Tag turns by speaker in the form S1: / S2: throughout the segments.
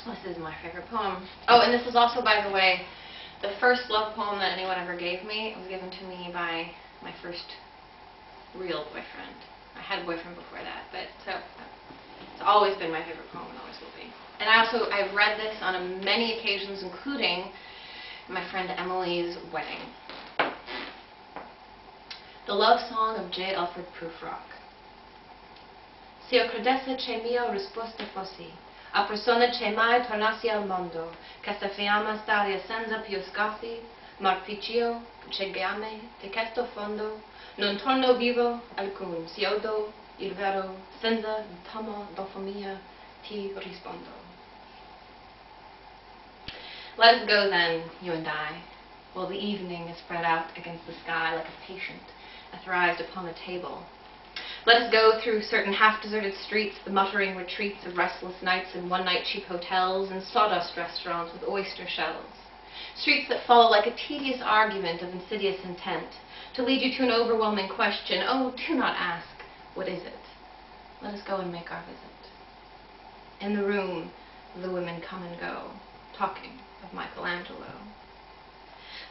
S1: This is my favorite poem. Oh, and this is also, by the way, the first love poem that anyone ever gave me. It was given to me by my first real boyfriend. I had a boyfriend before that, but so it's always been my favorite poem and always will be. And I've read this on many occasions, including my friend Emily's wedding. The Love Song of J. Alfred Prufrock. Se io credesse che mia risposta fossi a persona che mai tornassi al mondo, che se fiamma staria senza più scassi, marficio che ghiame di questo fondo, non torno vivo alcun, se odo il vero, senza tomo d'eufemia ti rispondo. Let us go then, you and I, while the evening is spread out against the sky like a patient athrized upon a table. Let us go through certain half-deserted streets, the muttering retreats of restless nights in one-night cheap hotels and sawdust restaurants with oyster shells. Streets that follow like a tedious argument of insidious intent, to lead you to an overwhelming question. Oh, do not ask, what is it? Let us go and make our visit. In the room, the women come and go, talking of Michelangelo.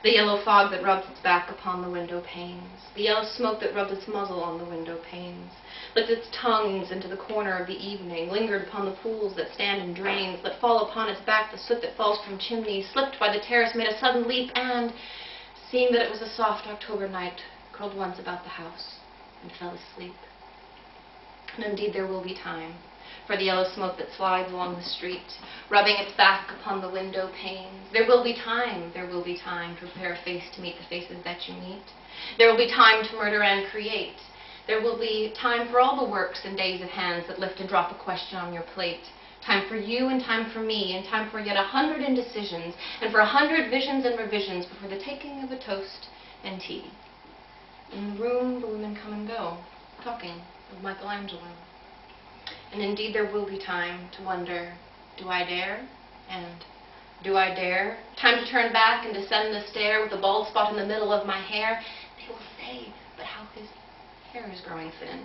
S1: The yellow fog that rubs its back upon the window panes, the yellow smoke that rubbed its muzzle on the window panes, licked its tongues into the corner of the evening, lingered upon the pools that stand in drains, let fall upon its back the soot that falls from chimneys, slipped by the terrace, made a sudden leap, and, seeing that it was a soft October night, curled once about the house and fell asleep. And indeed there will be time for the yellow smoke that slides along the street, rubbing its back upon the window panes. There will be time to prepare a face to meet the faces that you meet. There will be time to murder and create. There will be time for all the works and days of hands that lift and drop a question on your plate. Time for you and time for me, and time for yet 100 indecisions, and for 100 visions and revisions before the taking of a toast and tea. In the room, the women come and go, talking of Michelangelo. And indeed there will be time to wonder, do I dare? And do I dare? Time to turn back and descend the stair with a bald spot in the middle of my hair. They will say, but how his hair is growing thin.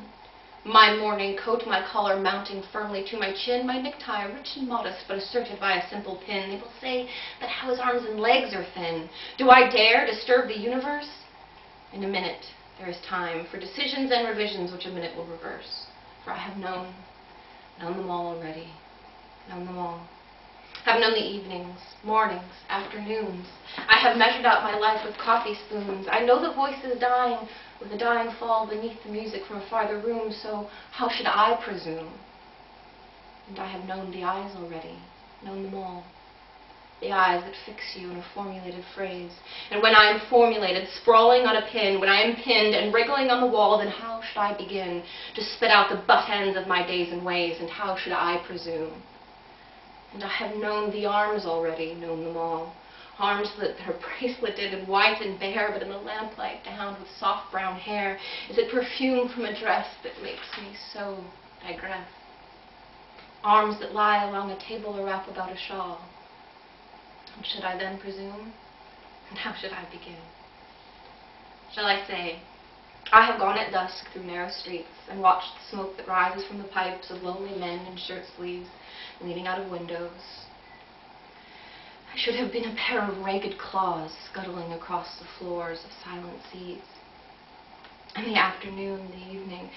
S1: My morning coat, my collar mounting firmly to my chin, my necktie rich and modest but asserted by a simple pin. They will say, but how his arms and legs are thin. Do I dare disturb the universe? In a minute there is time for decisions and revisions which a minute will reverse. For I have known them all already, known them all. I have known the evenings, mornings, afternoons. I have measured out my life with coffee spoons. I know the voices dying with a dying fall beneath the music from a farther room, so how should I presume? And I have known the eyes already, known them all. The eyes that fix you in a formulated phrase. And when I am formulated, sprawling on a pin, when I am pinned and wriggling on the wall, then how should I begin to spit out the butt ends of my days and ways, and how should I presume? And I have known the arms already, known them all. Arms that are braceleted and white and bare, but in the lamplight down with soft brown hair. Is it perfume from a dress that makes me so digress? Arms that lie along a table or wrap about a shawl. And should I then presume? And how should I begin? Shall I say, I have gone at dusk through narrow streets and watched the smoke that rises from the pipes of lonely men in shirt sleeves leaning out of windows. I should have been a pair of ragged claws scuttling across the floors of silent seas. And the afternoon, the evening,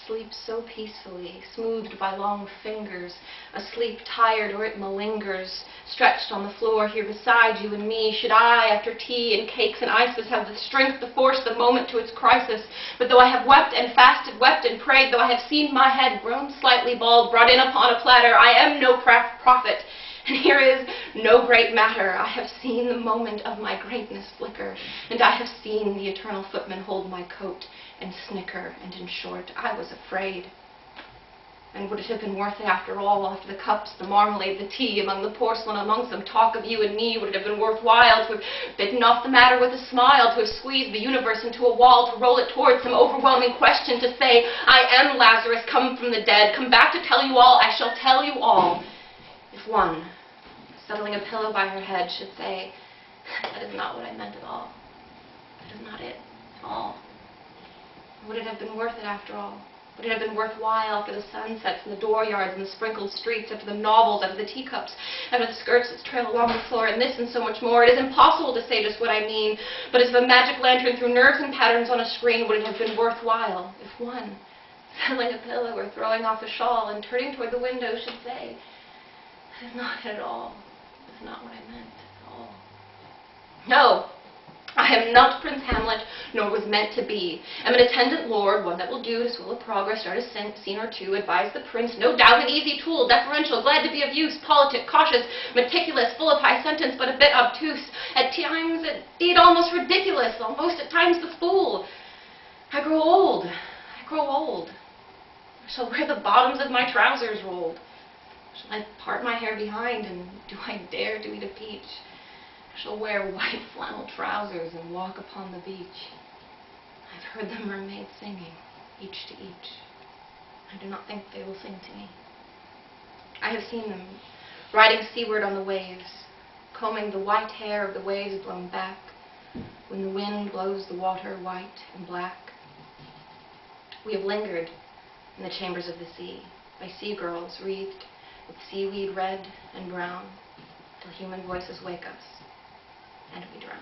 S1: sleeps so peacefully, smoothed by long fingers, asleep, tired, or it malingers, stretched on the floor here beside you and me. Should I, after tea and cakes and ices, have the strength to force the moment to its crisis? But though I have wept and fasted, wept and prayed, though I have seen my head grown slightly bald, brought in upon a platter, I am no prophet. And here is no great matter. I have seen the moment of my greatness flicker, and I have seen the eternal footman hold my coat and snicker, and in short, I was afraid. And would it have been worth it after all, after the cups, the marmalade, the tea, among the porcelain, among some talk of you and me, would it have been worthwhile to have bitten off the matter with a smile, to have squeezed the universe into a wall, to roll it towards some overwhelming question, to say, I am Lazarus, come from the dead, come back to tell you all, I shall tell you all. If one, settling a pillow by her head, should say, that is not what I meant at all. That is not it at all. Would it have been worth it after all? Would it have been worthwhile after the sunsets and the dooryards and the sprinkled streets, after the novels, after the teacups, after the skirts that trail along the floor, and this and so much more? It is impossible to say just what I mean, but as if a magic lantern threw nerves and patterns on a screen, would it have been worthwhile if one, settling a pillow or throwing off a shawl and turning toward the window, should say, "That is not it at all. That is not what I meant at all." No! I am not Prince Hamlet, nor was meant to be. I am an attendant lord, one that will do to swell a progress, start a scene or two, advise the prince, no doubt an easy tool, deferential, glad to be of use, politic, cautious, meticulous, full of high sentence, but a bit obtuse, at times, indeed, almost ridiculous, almost at times the fool. I grow old. I grow old. I shall wear the bottoms of my trousers rolled. Shall I part my hair behind, and do I dare to eat a peach? I shall wear white flannel trousers and walk upon the beach. I've heard the mermaids singing, each to each. I do not think they will sing to me. I have seen them riding seaward on the waves, combing the white hair of the waves blown back, when the wind blows the water white and black. We have lingered in the chambers of the sea, by sea girls wreathed with seaweed red and brown, till human voices wake us, and we drown.